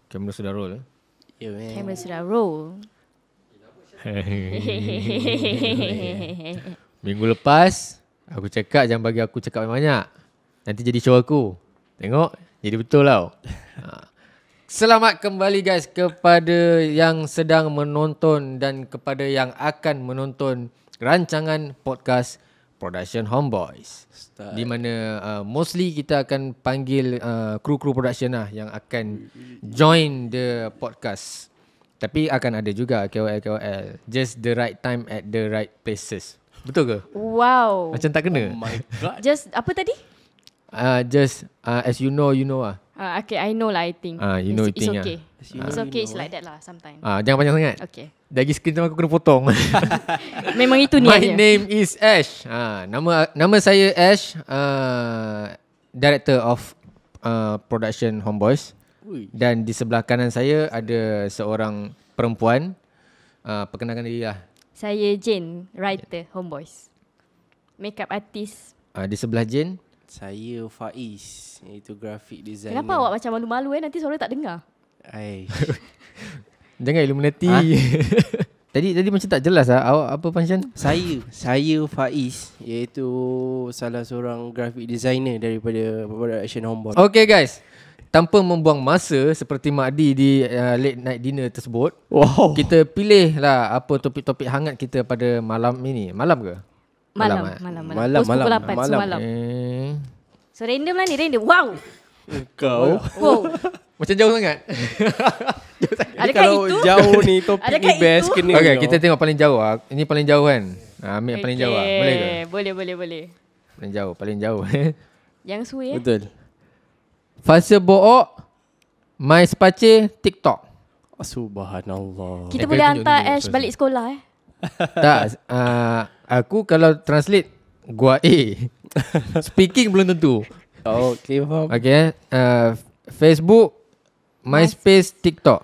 Kamera sudah roll. Ya, man. Kamera sudah roll. Minggu lepas aku cakap jangan bagi aku cakap banyak. Nanti jadi show aku. Tengok, jadi betul tau. Selamat kembali guys kepada yang sedang menonton dan kepada yang akan menonton rancangan podcast Production Homeboys. Di mana mostly kita akan panggil kru-kru production lah yang akan join the podcast. Tapi akan ada juga KOL. Just the right time at the right places. Betul ke? Wow. Macam tak kena? Oh my god. Just apa tadi? As you know lah. Okay, I know lah, I think. You know it's thing okay. lah. It's okay, it's like that lah sometimes. Jangan panjang sangat. Okay. Dari skrin tu aku kena potong. Memang itu My niatnya. name is Ash. Nama saya Ash, Director of Production Homeboys. Ui. Dan di sebelah kanan saya ada seorang perempuan. Perkenalkan diri lah. Saya Jane, writer Homeboys. Makeup artist. Di sebelah Jane. Saya Faiz, iaitu graphic designer. Kenapa awak macam malu-malu nanti suara tak dengar? Jangan Illuminati. Tadi macam tak jelas lah. Awak apa function? Saya Faiz, iaitu salah seorang graphic designer daripada Production Homeboys. Okay guys, tanpa membuang masa seperti Mak Di di late night dinner tersebut, Wow. kita pilih lah apa topik-topik hangat kita pada malam ini. Malam ke? Malam. Pukul 8 semalam. So random lah ni, random. Wow. Kau. Wow. Macam jauh sangat. Adakah Kalau itu? jauh ni topik Adakah ni best itu? kena. Okay, tau. kita tengok paling jauh. Ini paling jauh kan? Ambil yang paling jauh lah. Boleh ke? Boleh. Paling jauh. Yang suai Betul. Fasa book, My Space, TikTok. Subhanallah. Kita Kau boleh tunjuk hantar dulu, Ash terus. balik sekolah Tak, aku kalau translate gua A. Speaking belum tentu. Okay, faham. Okay, Facebook, MySpace, TikTok.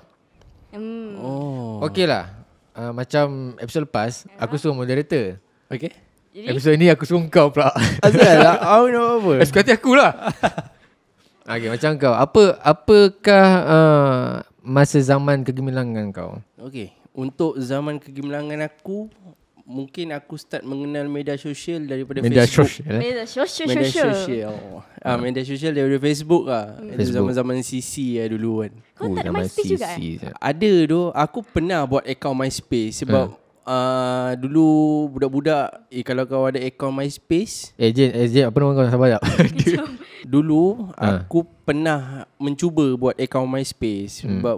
Oh. Okay lah. Macam episod lepas, aku suruh moderator. Okay. Jadi Episod ni aku suruh kau pula. Asal lah. Aku nak apa? Suka hati aku lah. Okay, macam kau. Apakah masa zaman kegemilangan kau? Okay. Untuk zaman kegemilangan aku, mungkin aku start mengenal media sosial daripada Media Facebook. sosial. Media social. media sosial daripada Facebook lah. Itu Facebook. zaman-zaman CC lah dulu kan. Kau tak ada zaman MySpace juga CC. Ada tu, aku pernah buat account MySpace sebab dulu budak-budak kalau kau ada account MySpace, Jen, apa nama kau? Sabar sekejap. dulu aku pernah mencuba buat account MySpace sebab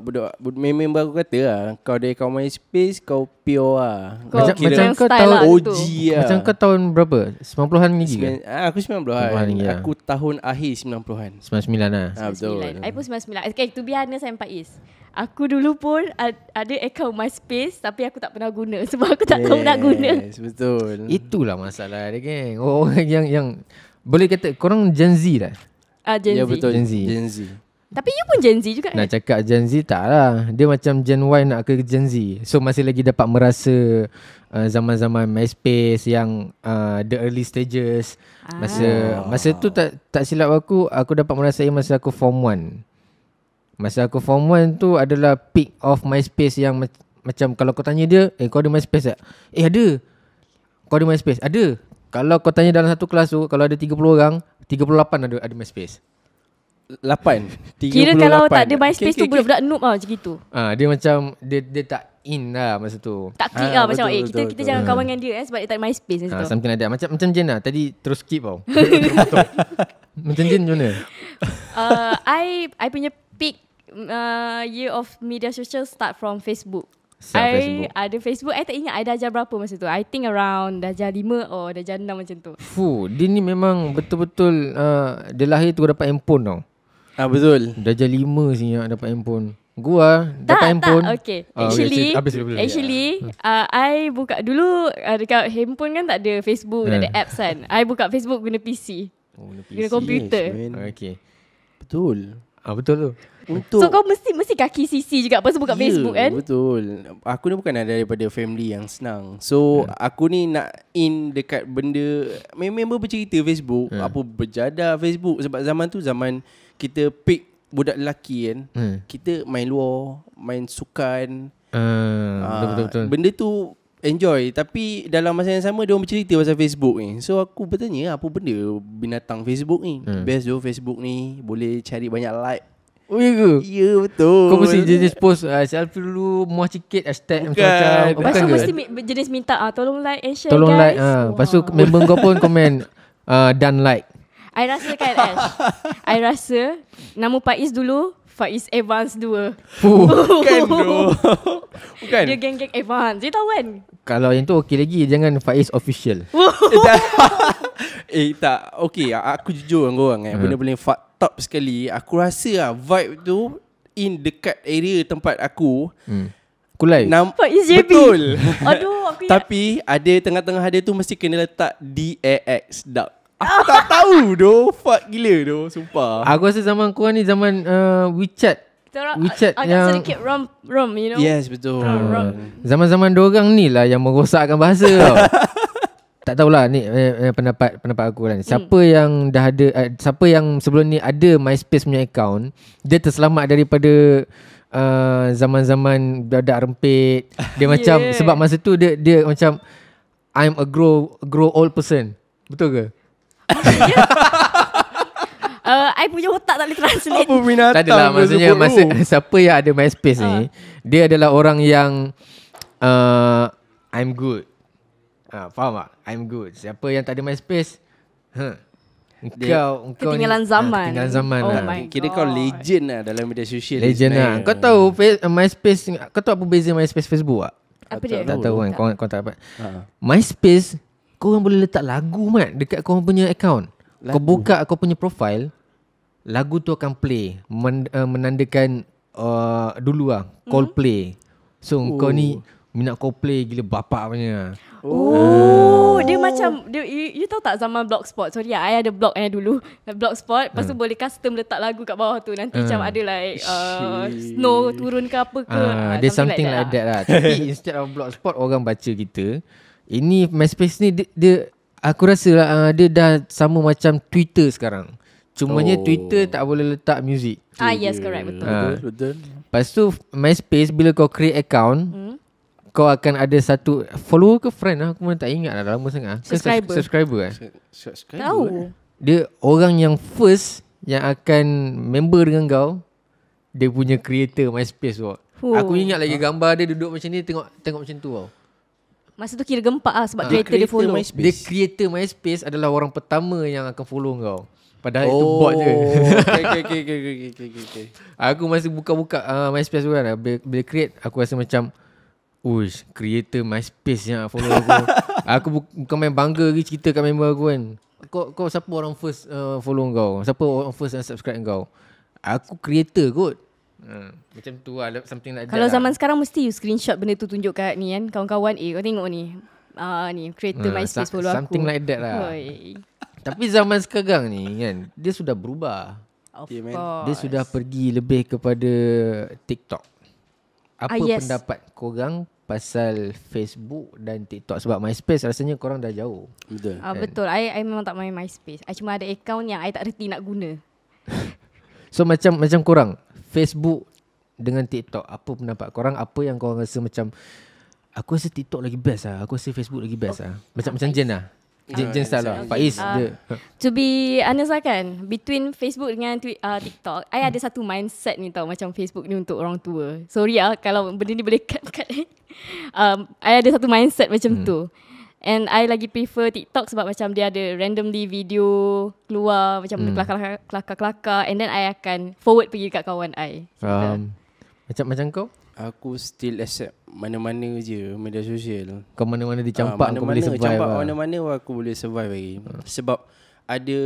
member aku kata lah, kau ada account MySpace kau pure lah. Kau Macam kira kau style tahu lah OG tu. lah. Macam kau tahun berapa? 90-an lagi ke? Aku 90-an. 90-an lagi lah. Aku tahun akhir 90-an. 99 lah. Betul. I pun 99. Okay, to be honest, I'm Faiz. Aku dulu pun ada account MySpace tapi aku tak pernah guna sebab aku tak tahu nak guna. Yes, betul. Itulah masalah dia, geng. Orang yang boleh kata korang Gen Z lah. Gen Ya Z. betul. Gen Z. Gen Z. Tapi you pun Gen Z juga Nak kan? cakap Gen Z tak lah. Dia macam Gen Y nak ke Gen Z. So masih lagi dapat merasa zaman-zaman MySpace yang the early stages. Masa tu tak silap aku dapat merasai masa aku form 1. Masa aku form 1 tu adalah peak of MySpace yang macam kalau kau tanya dia, kau ada MySpace tak? Ada. Kau ada MySpace? Ada. Kalau kau tanya dalam satu kelas tu, kalau ada 30 orang, 38 ada MySpace. 8. Kira kalau tak ada MySpace tu budak-budak noob lah macam gitu. Dia macam dia tak in lah masa tu. Tak klik lah macam betul, kita jangan kawan dengan dia sebab dia tak ada MySpace macam tu. Something like that. Macam Jen lah. Tadi terus skip tau. Macam Jen macam mana? I punya peak year of media social start from Facebook. Facebook. Ada Facebook. I tak ingat I darjah berapa masa tu. I think around darjah 5 or darjah 6 macam tu. Dia ni memang betul-betul dia lahir tu dapat handphone tau. Betul. Darjah 5 sini dapat handphone. Gua dapat handphone. Okay. Okay, Actually, I buka dulu dekat handphone kan tak ada Facebook, tak ada apps kan. I buka Facebook guna PC. Guna komputer. Okay. Betul. Betul tu. Untuk So kau mesti kaki CC juga lepas tu buka Facebook kan? Betul. Aku ni bukan daripada family yang senang. So aku ni nak in dekat benda member bercerita Facebook, apa berjadah Facebook sebab zaman tu zaman kita peak budak lelaki kan, kita main luar, main sukan. Betul. Benda tu enjoy. Tapi dalam masa yang sama dia orang bercerita pasal Facebook ni. So aku bertanya, apa benda binatang Facebook ni? Best tu Facebook ni, boleh cari banyak like. Oh ya ke? Ya betul. Kau mesti jenis post selfie dulu, muah sikit hashtag Bukan. macam-macam. Lepas tu ke? mesti jenis minta tolong like and share Tolong guys. like. Lepas tu member kau pun komen done like. I rasa kan Ash, I rasa nama Faiz dulu Faiz Evans 2. Bukan tu. Bukan. Dia geng-geng Evans. Dia tahu kan? Kalau yang tu okey lagi, jangan Faiz official. Tak. Okay, aku jujur dengan korang benda-benda yang fucked up sekali. Aku rasa vibe tu dekat area tempat aku. Kulai. Faiz JB. Betul. Aduh, aku ingat. Tapi ada tengah-tengah dia tu mesti kena letak DAX dub. Aku tak tahu doh. Fuck gila doh, sumpah. Aku rasa zaman kau ni zaman WeChat. WeChat agak yang sedikit rom, you know. Yes, betul. Zaman-zaman dorang ni lah yang merosakkan bahasa tau. Tak tahulah ni pendapat aku kan. Siapa yang dah ada siapa yang sebelum ni ada MySpace punya account, dia terselamat daripada zaman-zaman budak rempit. Dia macam sebab masa tu dia macam I'm a grow old person. Betul ke? I punya otak tak boleh translate. Apa binatang? Tak adalah, maksudnya masa siapa yang ada MySpace ni, dia adalah orang yang I'm good. Faham tak? I'm good. Siapa yang tak ada MySpace, Engkau ketinggalan zaman. Ketinggalan zaman Oh lah. my Kira God. kau legend lah dalam media sosial. Legend lah. Kau tahu MySpace, kau tahu apa beza MySpace Facebook tak? Apa dia? Tak tahu kan, kau tak dapat. MySpace, korang boleh letak lagu mat dekat korang punya account. Kau buka kau punya profile, lagu tu akan play, menandakan dulu lah Coldplay. So kau ni minat Coldplay gila bapak punya. Dia macam you tahu tak zaman Blogspot. Sorry I ada blog dulu. Blogspot. Lepas tu boleh custom letak lagu kat bawah tu. Nanti macam ada like snow turun ke apa ke. Dia something like that lah. Tapi instead of Blogspot, orang baca kita. Ini MySpace ni dia aku rasa lah, dia dah sama macam Twitter sekarang. Cumanya Twitter tak boleh letak music. Yes, correct, betul. Betul. Lepas tu MySpace bila kau create account, kau akan ada satu follower ke friend lah, aku pun tak ingat lah, dah lama sangat. Subscriber Tahu. Dia orang yang first yang akan member dengan kau, dia punya creator MySpace tu. Aku ingat lagi gambar dia duduk macam ni, tengok macam tu tau. Masa tu kira gempak sebab creator dia follow. Dia creator MySpace adalah orang pertama yang akan follow kau. Padahal itu bot je. Okay. Aku masih buka-buka MySpace tu kan. Bila create, aku rasa macam, uish, creator MySpace yang follow aku. Aku bukan main bangga lagi cerita kat member aku kan. Kau siapa orang first follow kau? Siapa orang first yang subscribe kau? Aku creator kot. Macam tu lah, something like Kalau that zaman lah. sekarang mesti you screenshot benda tu tunjuk kat ni kan. Kawan-kawan kau tengok ni. Ni creator MySpace follow aku. Something like that lah. Oi. Tapi zaman sekarang ni kan, dia sudah berubah. Of Yeah, man. course. Dia sudah pergi lebih kepada TikTok. Apa yes. pendapat korang pasal Facebook dan TikTok? Sebab MySpace rasanya korang dah jauh. Betul. Betul. I memang tak main MySpace. I cuma ada account yang I tak reti nak guna. So macam korang, Facebook dengan TikTok, apa pendapat korang? Apa yang korang rasa macam, aku rasa TikTok lagi best lah, aku rasa Facebook lagi best lah. Macam Jen lah. Jen style lah. Faiz dia. To be honest lah kan, between Facebook dengan TikTok, I ada satu mindset ni tau, macam Facebook ni untuk orang tua. Sorry lah kalau benda ni boleh cut. I ada satu mindset macam tu. And I lagi prefer TikTok sebab macam dia ada randomly video keluar macam kelakar-kelakar, and then I akan forward pergi kat kawan I. Macam kau? Aku still accept mana-mana je media sosial. Kau mana-mana dicampak kau boleh survive campak lah. mana-mana aku boleh survive lagi. Sebab ada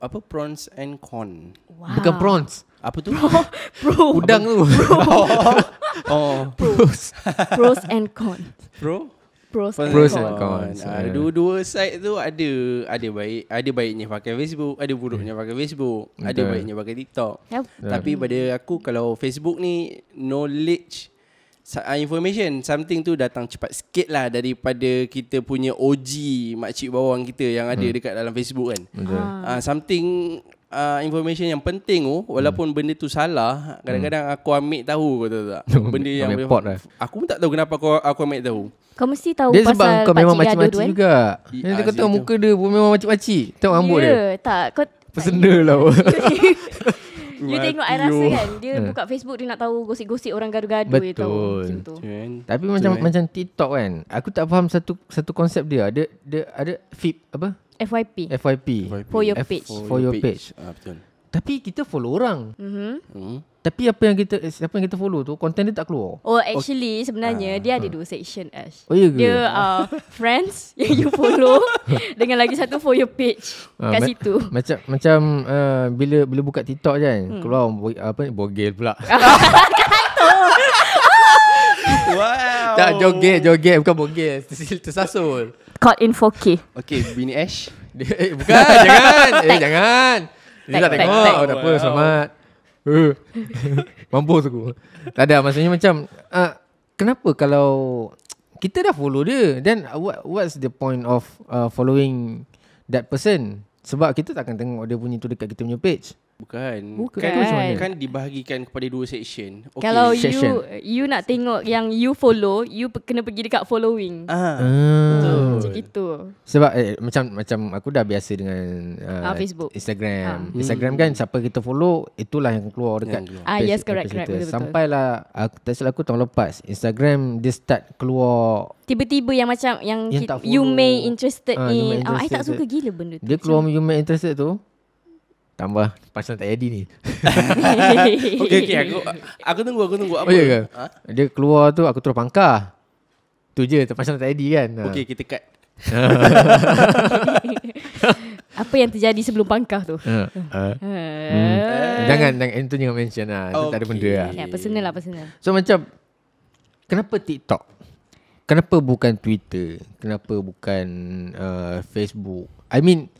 apa, pros and con. Wow. Bukan prawns. Apa tu? Pro. Udang tu. Pros and cons. Pros and cons. Dua-dua side tu ada baiknya pakai Facebook, ada buruknya pakai Facebook, ada baiknya pakai TikTok. Yep. Tapi pada aku, kalau Facebook ni knowledge, information, something tu datang cepat sikit lah daripada kita punya OG makcik bawang kita yang ada dekat dalam Facebook kan. Something information yang penting walaupun benda tu salah, kadang-kadang aku ambil tahu, kau tahu tak? Benda yang Ambil pot lah. aku pun tak tahu kenapa aku ambil tahu. Kau mesti tahu Dia sebab pasal kau memang pakcik gaduh tu macam-macam kan. juga. I- Nanti kau tengok situ. muka dia pun memang macam-macam. Tengok rambut dia. Tak, kau Personal lah. You tengok I rasa kan dia buka Facebook dia nak tahu gosip-gosip orang gaduh-gaduh dia tahu. Betul. Macam tu. Kan? Tapi macam TikTok kan. Aku tak faham satu konsep dia. Dia ada FYP apa? FYP. FYP. For your F- page. For your page. Betul. Tapi kita follow orang. Mhm. Tapi apa yang kita follow tu, konten dia tak keluar. Oh actually sebenarnya dia ada 2 section Ash. Oh, ya ke? Dia friends yang you follow dengan lagi satu for your page kat situ. Macam bila buka TikTok je kan, keluar bogel pula. Wow. Tak, joget bukan bogel, tersasul. Caught in 4K. Okay, Bini Ash. Bukan, jangan. Dia tak Tag. tengok. Oh, tak apa, selamat. Mampus aku. Tak ada, maksudnya macam kenapa kalau kita dah follow dia, then what's the point of following that person? Sebab kita takkan tengok dia punya tu dekat kita punya page. Bukan. Bukan. Kan dibahagikan kepada 2 section. Okay. Kalau section. you nak tengok yang you follow, you kena pergi dekat following. Macam gitu. Sebab macam aku dah biasa dengan Facebook. Instagram. Instagram kan siapa kita follow, itulah yang keluar dekat Yang keluar. page- Yes, correct, page kita. betul-betul. Sampailah tak silap aku tahun lepas, Instagram dia start keluar. Tiba-tiba yang macam yang tak you follow. may interested You may in. I tak interested. suka gila benda tu. Dia keluar you may interested tu, tambah pasal tak jadi ni. Okay, aku tunggu apa? Oh ya ke? Ha? Dia keluar tu aku terus pangkah. Tu je terpasang tak jadi kan. Okay, kita cut. Apa yang terjadi sebelum pangkah tu? Jangan itu jangan mention lah. Itu tak ada benda lah. Ya, personal. So macam kenapa TikTok? Kenapa bukan Twitter? Kenapa bukan Facebook? I mean,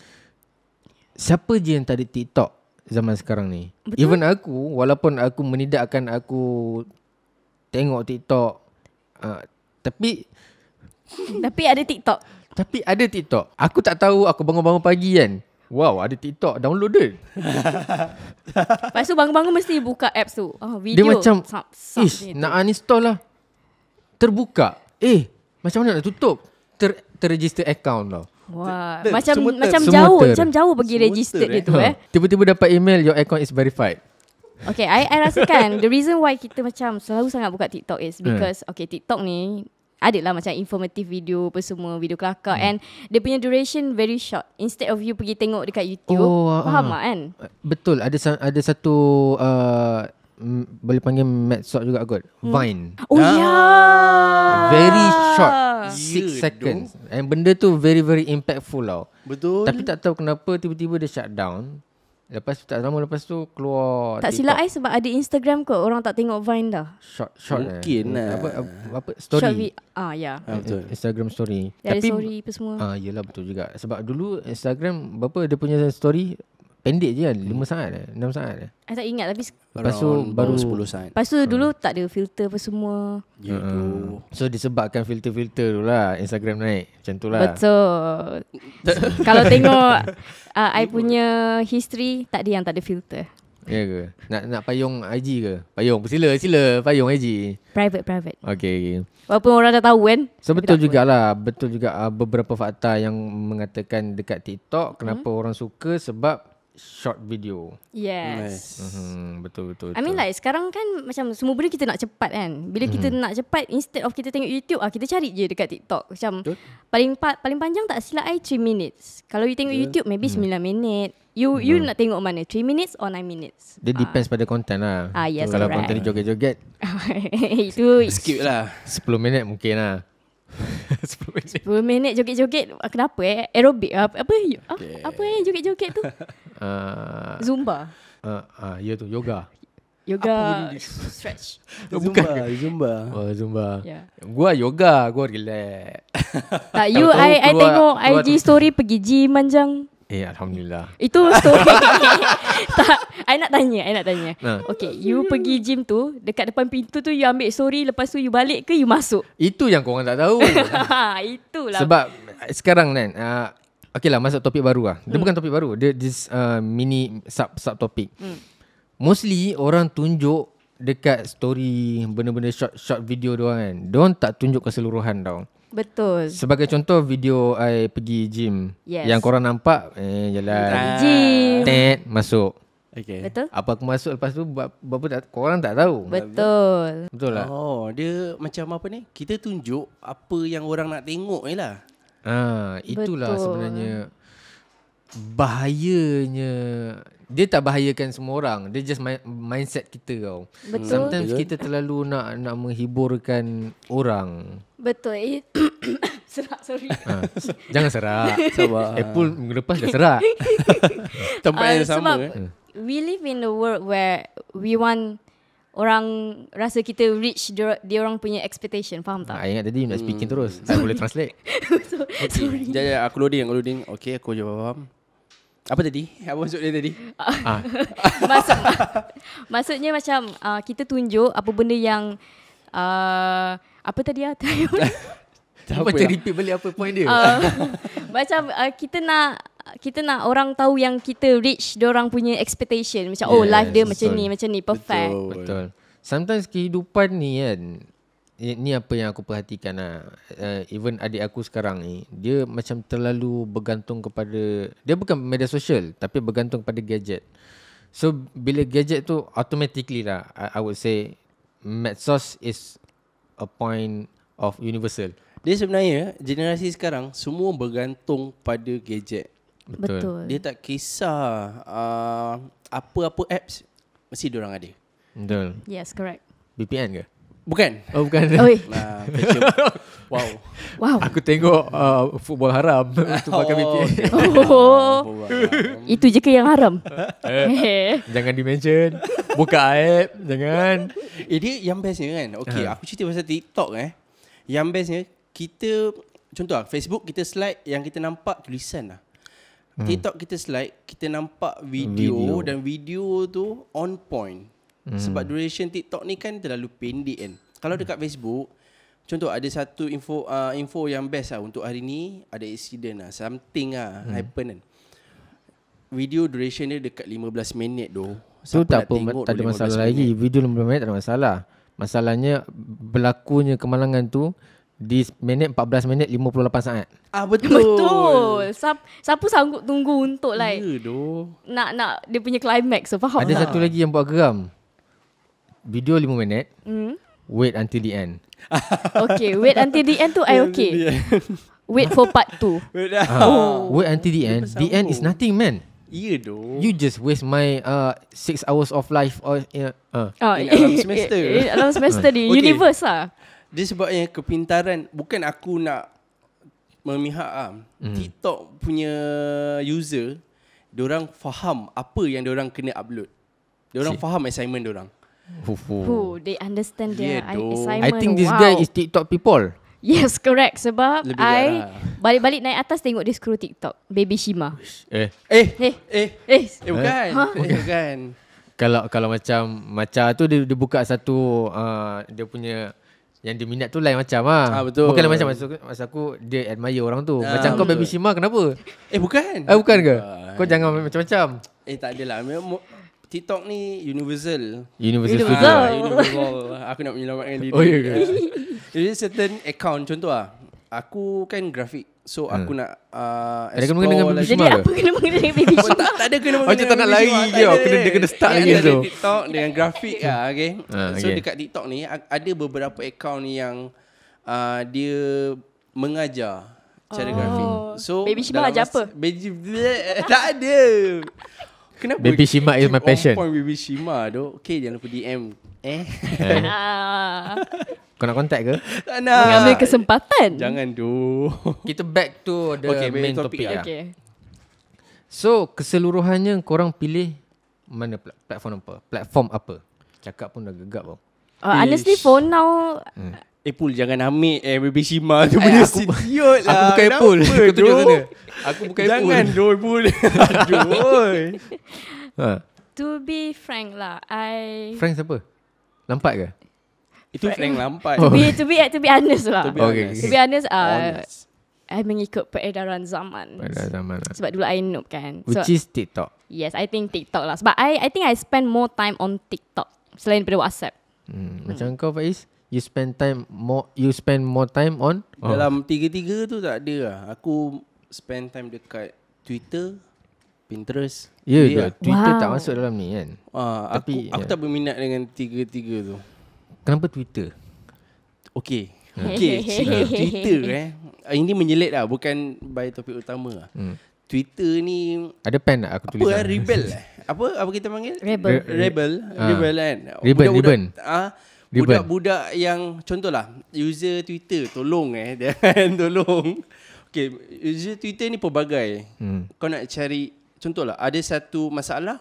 siapa je yang tak ada TikTok zaman sekarang ni? Betul? Even aku, walaupun aku menidakkan aku tengok TikTok, tapi ada TikTok. ada TikTok. Aku tak tahu, aku bangun-bangun pagi kan, wow, ada TikTok, downloaded. Lepas tu bangun-bangun mesti buka apps tu. Dia Video. macam, Ish, nak uninstall lah. Terbuka. Macam mana nak tutup? Terregister account tau. Wah, Semua macam Semua jauh, ter. macam jauh pergi Semua registered ter, dia tu Tiba-tiba dapat email, your account is verified. Okay, I rasakan the reason why kita macam selalu sangat buka TikTok is because okay, TikTok ni adalah macam informative video apa semua, video kelakar and dia punya duration very short. Instead of you pergi tengok dekat YouTube, faham tak kan? Betul, ada satu boleh panggil medsos juga kot. Vine. Oh ya. Very short, 6 Ya, seconds. And benda tu very very impactful tau. Betul. Tapi tak tahu kenapa tiba-tiba dia shut down. Lepas tu tak lama lepas tu keluar Tak TikTok. silap I sebab ada Instagram kot, orang tak tengok Vine dah. Short Mungkin lah. apa story. Short ya. Betul. Instagram story. Dia ada story apa semua. Yelah betul juga. Sebab dulu Instagram berapa dia punya story pendek je kan, 5 saat 6 saat. I tak ingat tapi Lepas tu Around baru 10 saat. lepas tu dulu tak ada filter apa semua. Ya tu. So disebabkan filter-filter tu lah Instagram naik. Macam tu lah. Betul. Kalau tengok I punya history tak ada yang tak ada filter. Ya ke? Nak payung IG ke? Payung. Sila payung IG. Private. Okay. Walaupun orang dah tahu kan. So tapi betul tak apa. jugalah. Betul juga beberapa fakta yang mengatakan dekat TikTok kenapa orang suka sebab short video. Yes. Betul. I mean like sekarang kan macam semua benda kita nak cepat kan. Bila kita nak cepat, instead of kita tengok YouTube, kita cari je dekat TikTok. Macam paling panjang tak silap I 3 minutes. Kalau you tengok YouTube maybe 9 minit. You nak tengok mana? 3 minutes or 9 minutes? Dia depends pada konten lah. Yes, Kalau correct. konten dia joget-joget Itu Skip lah. 10 minit mungkin lah. 10 minit. 10 minit joget-joget. Kenapa aerobik apa joget-joget tu? Zumba. Ya tu yoga. Yoga stretch. Zumba. Oh Zumba. Yeah. Gua yoga, gua relax. Tak you Tahu-tahu I keluar- tengok keluar IG story pergi gym manjang. Alhamdulillah. Itu story. Tak, I nak tanya. Nah. Okay, you pergi gym tu, dekat depan pintu tu you ambil story, lepas tu you balik ke you masuk? Itu yang korang tak tahu. Itulah. Sebab sekarang kan Okay lah, masuk topik baru lah. Dia bukan topik baru. Dia this mini sub-topic. Mostly orang tunjuk dekat story benda-benda short video diorang kan. Diorang tak tunjuk keseluruhan tau. Betul. Sebagai contoh video I pergi gym. Yes. Yang korang nampak jalan Gym. tet masuk. Okay. Betul. Apa aku masuk lepas tu berapa tak, korang tak tahu. Betul. Betul lah. Oh, dia macam apa ni? Kita tunjuk apa yang orang nak tengok je lah. Itulah Betul. sebenarnya bahayanya. Dia tak bahayakan semua orang. Dia just mindset kita tau. Betul. Sometimes kita terlalu nak menghiburkan orang. Betul. Serak, sorry. Jangan serak. Sabar. Apple minggu lepas dah serak. Tempat yang sama. Sebab we live in a world where we want orang rasa kita reach dia orang punya expectation. Faham tak? I ingat tadi nak speaking terus. I boleh translate. Sorry. Sekejap, aku loading. Okay, aku jawab faham. Apa tadi? Apa maksud dia tadi? Maksudnya macam kita tunjuk apa benda yang apa tadi Macam repeat balik apa point dia. macam kita nak orang tahu yang kita reach diorang punya expectation. Macam life dia betul. macam ni perfect. Betul. Sometimes kehidupan ni kan, ni apa yang aku perhatikan lah. Even adik aku sekarang ni, dia macam terlalu bergantung kepada, dia bukan media sosial tapi bergantung pada gadget. So bila gadget tu automatically lah, I would say medsos is a point of universal. Dia sebenarnya generasi sekarang semua bergantung pada gadget. Betul. Dia tak kisah apa-apa apps mesti diorang ada. Betul. Yes, correct. VPN ke? Bukan. Oh bukan. Oi. Fashion. Wow. Wow. Aku tengok football haram tu pakai VPN. Oh. Itu je ke yang haram? Jangan di-mention. Buka app. Jangan. Dia yang bestnya kan. Okay, aku cerita pasal TikTok Yang bestnya kita, contoh Facebook kita slide, yang kita nampak tulisan lah. TikTok kita slide, kita nampak video. Dan video tu on point. Sebab duration TikTok ni kan terlalu pendek kan. Kalau dekat Facebook, contoh ada satu info yang best lah untuk hari ni, ada accident lah, something lah happen kan. Video duration dia dekat 15 minit tu. Tu tak apa, tak ada masalah lagi. Video 15 minit tak ada masalah. Masalahnya berlakunya kemalangan tu di minit 14 minit 58 saat. Betul. Betul. Siapa sanggup tunggu untuk like doh. nak dia punya climax, so faham Ada tak? satu lagi yang buat geram. Video 5 minit. Wait until the end. Okay, wait until the end tu I okay. Wait for part 2. Wait until the end. The end is nothing, man. Ya doh. You just waste my 6 hours of life or In alam semester. Alam semester di Okay. universe lah. Dia sebabnya kepintaran. Bukan aku nak memihak TikTok punya user, diorang faham apa yang diorang kena upload. Diorang faham assignment diorang. They understand their Yeah, doh. assignment. I think this Wow. guy is TikTok people. Yes, correct. Sebab Lebih I lah. balik-balik naik atas tengok dia scroll TikTok. Baby Shima. Bukan. Bukan. Kalau macam tu dia buka satu dia punya yang dia minat tu lain macam lah. Betul. Bukan macam masa aku dia admire orang tu. Macam kau betul. Baby Shima kenapa? Bukan. Bukan ke? Kau jangan macam-macam. Tak adalah. TikTok ni universal. Universal Universal. Studio. Universal. Aku nak menyelamatkan diri. Oh, ya ke? Jadi certain account, contoh aku kan grafik. So aku nak Ada kena dengan Baby Jadi Shima ke? apa kena mengena dengan Baby Shima? tak ada kena Macam tak nak lari dia. Dia kena start lagi tu. tu. TikTok dengan grafik okay. So okay. dekat TikTok ni ada beberapa account ni yang dia mengajar cara grafik. So Baby Shima dalam ajar apa? Tak ada. Kenapa? Baby Shima is my passion. On point Baby Shima tu. Okay, jangan lupa DM. Kau nak contact ke? Tak nak. Mengambil kesempatan. Jangan tu. Kita back to the Okay, main topik topic lah. lah. Okay. So keseluruhannya korang pilih mana platform apa? Cakap pun dah gegap tau. Honestly for now Apple jangan ambil Baby Shima tu punya idiot lah. Aku bukan Apple. Kau tunjuk sana. Aku bukan Apple. Jangan Apple. Aduh. to be frank lah, Frank siapa? Lampard ke? Itu Frank Lampard. to be honest lah. To be Okay, honest. To be honest, Honest. I mengikut peredaran zaman. Pada zaman lah. Sebab dulu I noob kan. Which is TikTok. Yes, I think TikTok lah. Sebab I think I spend more time on TikTok selain daripada WhatsApp. Macam kau Faiz, you spend more time on Dalam tiga-tiga tu tak ada lah. Aku spend time dekat Twitter, Pinterest. Ya Dia ke? Twitter Wow. tak masuk dalam ni kan? Tapi, aku tak berminat dengan tiga-tiga tu. Kenapa Twitter? Okay. Cerita Twitter ini menyelit lah, bukan by topik utama lah. Twitter ni Ada pen tak aku tulis? apa rebel apa kita panggil? Rebel. Rebel kan. Ribbon. Budak-budak yang contohlah user Twitter tolong tolong. Okay, user Twitter ni pelbagai. Kau nak cari contohlah ada satu masalah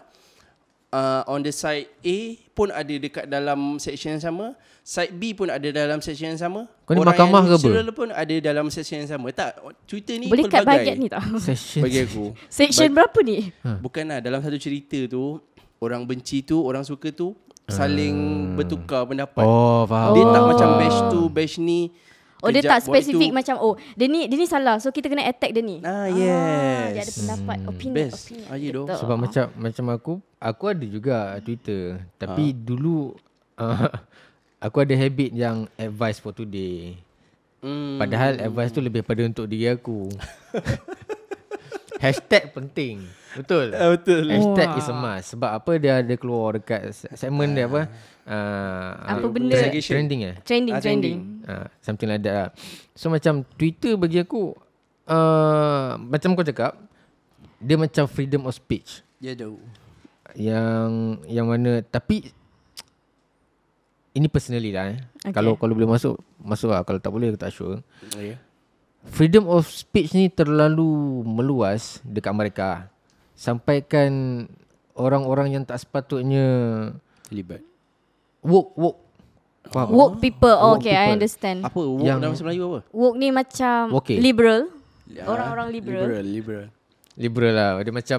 on the side A pun ada dekat dalam section yang sama, side B pun ada dalam section yang sama. Kau ni Orang mahkamah yang ke apa? neutral pun ada dalam section yang sama. Tak, Twitter ni Boleh kat pelbagai bahagian ni tak? Session. bagi aku. Section berapa ni? Bukanlah dalam satu cerita tu orang benci tu, orang suka tu saling bertukar pendapat. Oh, faham. Dia tak macam batch tu, batch ni. Oh, dia kejap tak spesifik buat macam dia ni salah, so kita kena attack dia ni. yes. Dia ada pendapat, opinion. Best. Ya doh. Betul. Sebab macam aku ada juga Twitter. Tapi dulu aku ada habit yang advice for today. Padahal advice tu lebih pada untuk diri aku. Hashtag penting. Betul. Betul. Hashtag is a must. Sebab apa dia ada keluar dekat segmen dia apa? Apa benda? Trending Trending. Something like that lah. So macam Twitter bagi aku macam kau cakap, dia macam freedom of speech. Ya doh. Yang mana, tapi ini personally lah Okay. Kalau boleh masuk lah. Kalau tak boleh aku tak sure. Ya. Freedom of speech ni terlalu meluas dekat mereka. Sampaikan orang-orang yang tak sepatutnya Libat. woke. Faham? Woke people. Woke Okay, I people. understand. Apa woke Yang- dalam bahasa Melayu apa? Woke ni macam Okay. liberal. Orang-orang liberal. Liberal. Liberal lah. Dia macam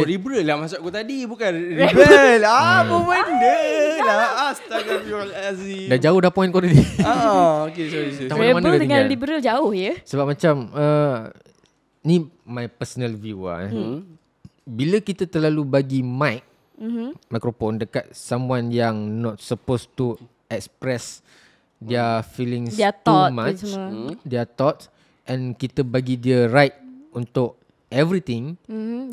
Liberal lah maksud aku tadi, bukan rebel. Apa benda lah. Astagfirullahalazim. dah jauh dah point kau tadi. Okay, sorry. Tak mana-mana Rebel dah dengan tinggal. liberal jauh ya. Sebab macam ni my personal view lah. Bila kita terlalu bagi mikrofon dekat someone yang not supposed to express their feelings Their too thought much, tu semua. their thoughts, and kita bagi dia right untuk everything,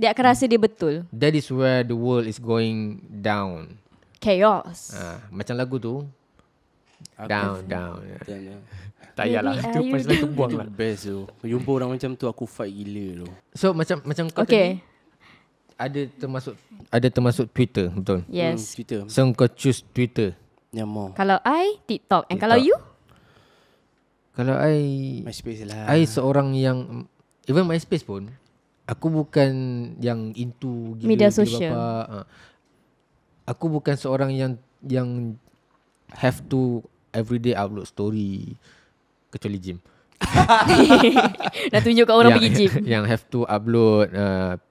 Dia akan rasa dia betul. that is where the world is going down. Chaos. Macam lagu tu, down. Tak Maybe payahlah. Tu are you punchline tu down? buang Itu lah. best tu. Jumpa orang macam tu aku fight gila tu. So macam kau Okay. tadi ada termasuk Twitter, betul? Yes. Twitter. So kau choose Twitter. Yang mau. Kalau I TikTok. And kalau you? Kalau I MySpace lah. seorang yang even MySpace pun aku bukan yang into gila, Media gila sosial. bapa. Aku bukan seorang yang have to everyday upload story kecuali gym. Dah tunjuk kat orang yang, pergi gym. Yang have to upload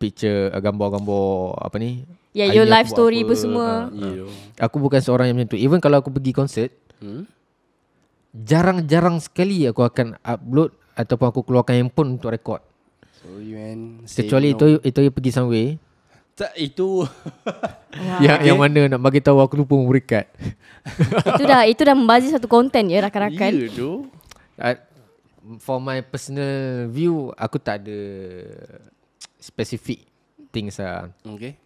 picture, gambar-gambar apa ni? Ya, hari your ni aku life buat story apa, pun semua. Ya doh. Aku bukan seorang yang macam tu. Even kalau aku pergi konsert, jarang-jarang sekali aku akan upload ataupun aku keluarkan handphone untuk rekod. Sorry man. Kecuali itu pergi somewhere Tak, itu yang mana nak bagi tahu aku lupa memberikat. Itu dah membazir satu konten ya rakan-rakan. Ya doh. For my personal view, aku tak ada specific things lah. Okay.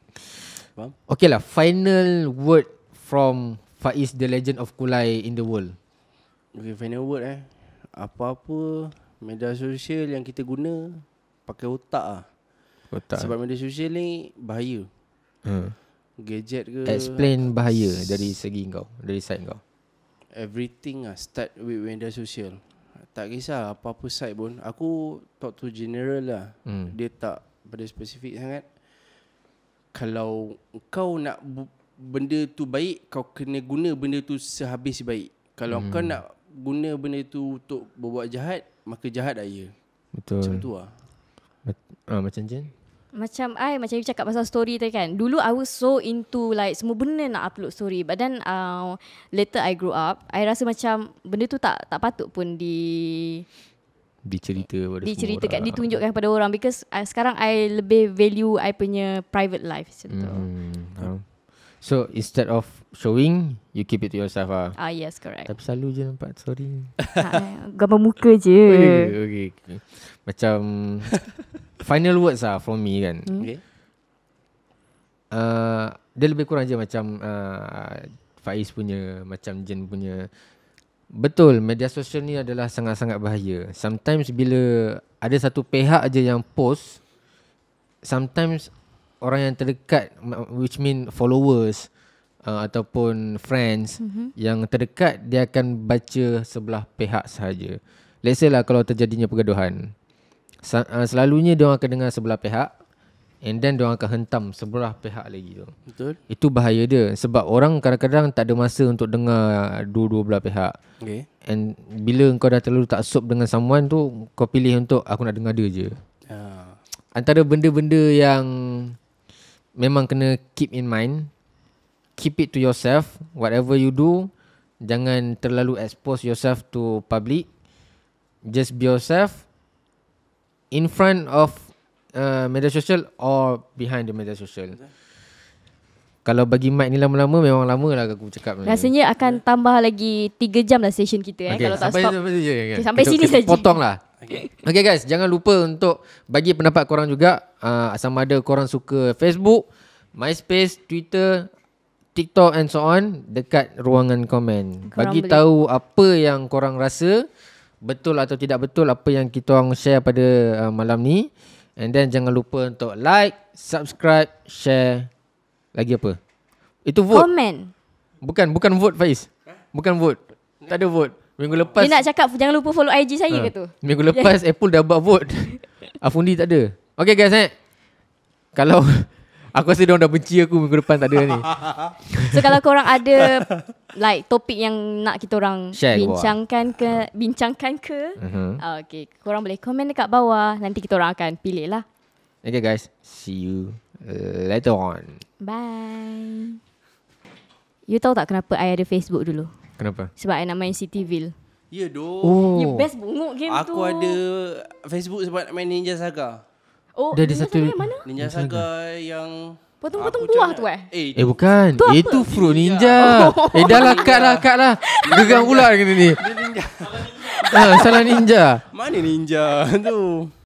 Faham? Okay lah, final word from Faiz the Legend of Kulai in the world. Okay, final word apa-apa media sosial yang kita guna pakai otak lah. Otak. Sebab media sosial ni bahaya. Gadget ke, Explain bahaya dari segi kau, dari side kau. everything start with media sosial. Tak kisah apa-apa site pun. Aku talk to general lah. Dia tak pada spesifik sangat. Kalau kau nak benda tu baik, kau kena guna benda tu sehabis baik. Kalau kau nak guna benda tu untuk berbuat jahat, maka jahat aya. Betul. Macam tu lah. Macam Jen? Macam you cakap pasal story tadi kan. Dulu I was so into like semua benda nak upload story. But then later I grew up, I rasa macam benda tu tak patut pun dicerita pada semua diceritakan, orang. ditunjukkan kepada orang. Because sekarang I lebih value I punya private life macam tu. So instead of showing, you keep it to yourself lah. Yes, correct. Tapi selalu je nampak, sorry. Gambar muka je. Okay. Macam final words lah from me kan. Okay. Dia lebih kurang je macam Faiz punya, macam Jen punya. Betul, media sosial ni adalah sangat-sangat bahaya. Sometimes bila ada satu pihak aja yang post, sometimes orang yang terdekat, which mean followers ataupun friends yang terdekat, dia akan baca sebelah pihak sahaja. Let's say lah kalau terjadinya pergaduhan, selalunya dia orang akan dengar sebelah pihak, and then dia orang akan hentam sebelah pihak lagi tu. Betul. Itu bahaya dia, sebab orang kadang-kadang tak ada masa untuk dengar dua-dua belah pihak. Okay. And bila kau dah terlalu taksub dengan someone tu, kau pilih untuk aku nak dengar dia je. Antara benda-benda yang memang kena keep in mind, keep it to yourself. Whatever you do, jangan terlalu expose yourself to public. Just be yourself in front of media sosial or behind the media sosial. Kalau bagi mic ni lama-lama, memang lama lah aku cakap ni. Rasanya akan tambah lagi 3 jam lah session kita kalau tak stop. Sampai sini saja. Potong lah. Okay guys, jangan lupa untuk bagi pendapat korang juga. Sama ada korang suka Facebook, MySpace, Twitter, TikTok and so on, dekat ruangan komen. Bagi tahu apa yang korang rasa, betul atau tidak betul apa yang kita orang share pada malam ni. And then jangan lupa untuk like, subscribe, share. Lagi apa? Itu vote. Comment. Bukan vote Faiz. Bukan vote. Tak ada vote. Minggu lepas Dia nak cakap jangan lupa follow IG saya ke tu? Minggu lepas Apple dah buat vote. Afundi tak ada. Okay guys, kalau aku rasa diorang dah benci aku minggu depan tak ada ni. So kalau korang ada like topik yang nak kita orang share bincangkan ke, okay, korang boleh komen dekat bawah. Nanti kita orang akan pilih lah. Okay guys, see you later on. Bye. You tahu tak kenapa I ada Facebook dulu? Kenapa? Sebab I nak main Cityville. Ya doh. You best bunguk game tu. Aku ada Facebook sebab nak main Ninja Saga. Oh, dia ada satu yang mana? Ninja Saga yang potong-potong buah tu bukan. Itu Fruit Ninja. Dah lah, cut lah. Gegang pula dengan ni. Ninja. Salah ninja. Mana ninja tu?